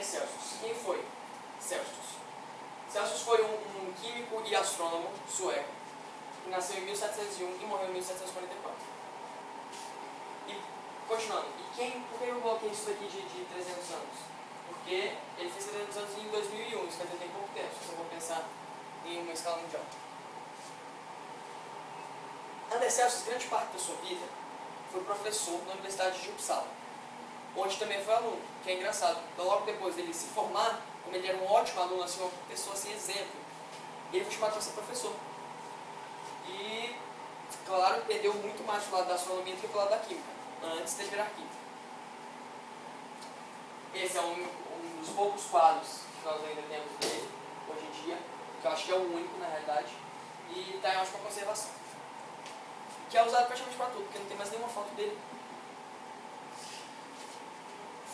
Celsius. Quem foi Celsius? Celsius foi um químico e astrônomo sueco que nasceu em 1701 e morreu em 1744. E, continuando, por que eu coloquei isso daqui de 300 anos? Porque ele fez 300 anos em 2001, isso quer dizer, tem pouco tempo, se você for pensar em uma escala mundial. Anders Celsius, grande parte da sua vida, foi professor na Universidade de Uppsala, onde também foi aluno, que é engraçado. Então, logo depois dele se formar, como ele era um ótimo aluno, assim, uma pessoa sem exemplo, ele foi chamado para ser professor. E, claro, perdeu muito mais pro lado da astronomia do que pro lado da química, antes de virar química. Esse é um dos poucos quadros que nós ainda temos dele, hoje em dia, que eu acho que é o único, na realidade, e está em ótima conservação. Que é usado praticamente para tudo, porque não tem mais nenhuma foto dele.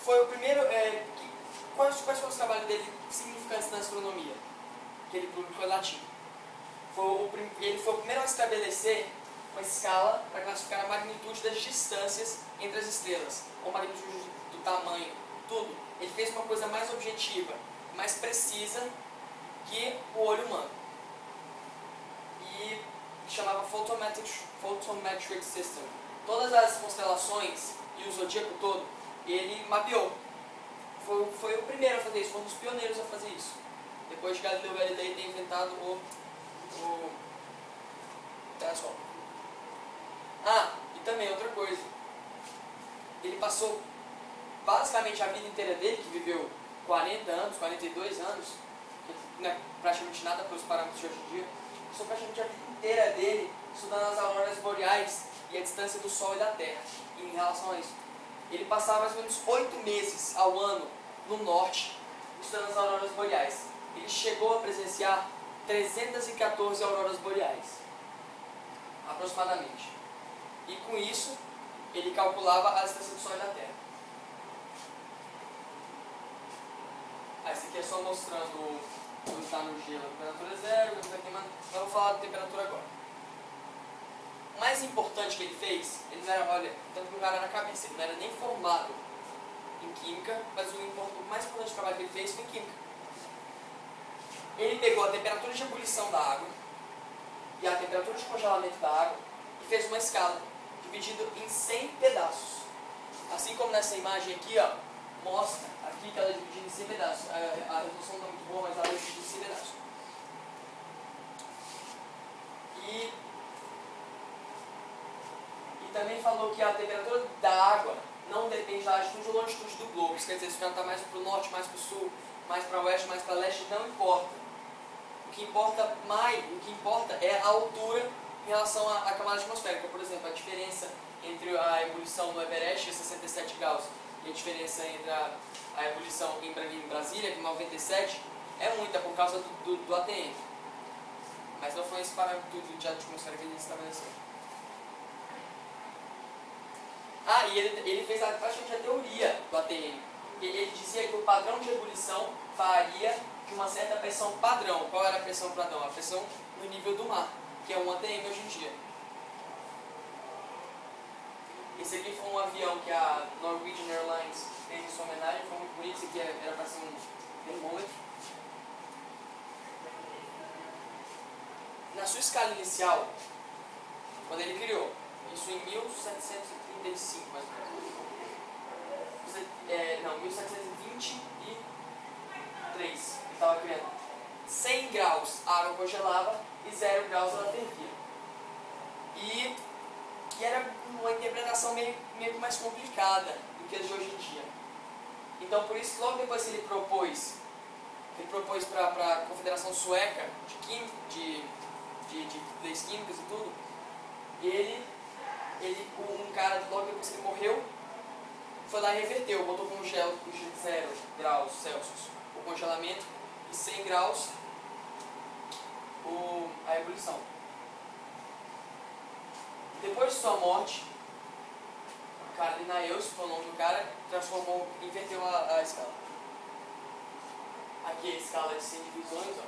Foi o primeiro... quais foram os trabalhos dele significantes na astronomia? Que ele publicou em latim. Ele foi o primeiro a estabelecer uma escala para classificar a magnitude das distâncias entre as estrelas, ou magnitude do tamanho, tudo. Ele fez uma coisa mais objetiva, mais precisa que o olho humano. E chamava Photometric System. Todas as constelações e o zodíaco todo, ele mapeou. Foi o primeiro a fazer isso, foi um dos pioneiros a fazer isso. Depois de Galileu Galilei ter inventado o telescópio. E também outra coisa. Ele passou basicamente a vida inteira dele, que viveu 40 anos, 42 anos, que não é praticamente nada para os parâmetros de hoje em dia, passou praticamente a vida inteira dele estudando as auroras boreais e a distância do Sol e da Terra. E em relação a isso, ele passava mais ou menos 8 meses ao ano no norte estudando as auroras boreais. Ele chegou a presenciar 314 auroras boreais, aproximadamente. E com isso, ele calculava a distância do Sol e da Terra. Esse aqui é só mostrando quando está no gelo a temperatura zero, quando está queimando. Mas vou falar da temperatura agora. O mais importante que ele fez, ele não era, olha, tanto que o cara na cabeça, ele não era nem formado em química, mas o mais importante trabalho que ele fez foi em química. Ele pegou a temperatura de ebulição da água e a temperatura de congelamento da água e fez uma escala, dividido em 100 pedaços. Assim como nessa imagem aqui, ó, mostra aqui que ela é dividida em 100 pedaços. A resolução não é muito boa, mas ela é dividida em 100 pedaços. E também falou que a temperatura da água não depende da altitude ou longitude do globo. Isso quer dizer, se o cara está mais para o norte, mais para o sul, mais para o oeste, mais para o leste, não importa. O que importa é a altura em relação à camada atmosférica. Por exemplo, a diferença entre a ebulição no Everest, 67 graus, e a diferença entre a ebulição em Brasília, que é 97, é muita por causa do ATM. Mas não foi esse parâmetro de atmosfera que ele estabeleceu. E ele fez praticamente a teoria do ATM. Ele dizia que o padrão de ebulição varia de uma certa pressão padrão. Qual era a pressão padrão? A pressão no nível do mar, que é um ATM hoje em dia. Esse aqui foi um avião que a Norwegian Airlines fez em sua homenagem, foi muito bonito. Esse aqui era para ser um termômetro. Na sua escala inicial, quando ele criou, isso em 1735, mais ou menos. 1723, ele estava criando. 100 graus a água congelava e 0 graus ela fervia. E era uma interpretação meio que mais complicada do que as de hoje em dia. Então, por isso, logo depois que ele propôs para a Confederação Sueca de leis químicas e tudo, um cara, logo depois que ele morreu, foi lá e reverteu, botou com 0 graus Celsius o congelamento e 100 graus a ebulição. Depois de sua morte, o cara Linnaeus, que foi o nome do cara, inverteu a escala. Aqui a escala de 100 divisões, ó,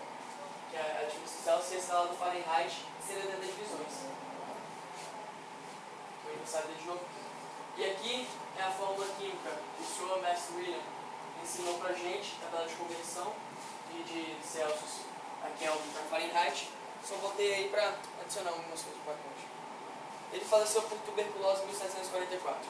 que é a diferença Celsius, e a escala do Fahrenheit, 180 divisões. Foi aniversário dele de novo. E aqui é a fórmula química do Sr. Max William ensinou pra gente a tabela de conversão de Celsius a Kelvin para Fahrenheit. Só botei aí para adicionar algumas coisas para conta. Ele faleceu por tuberculose em 1744.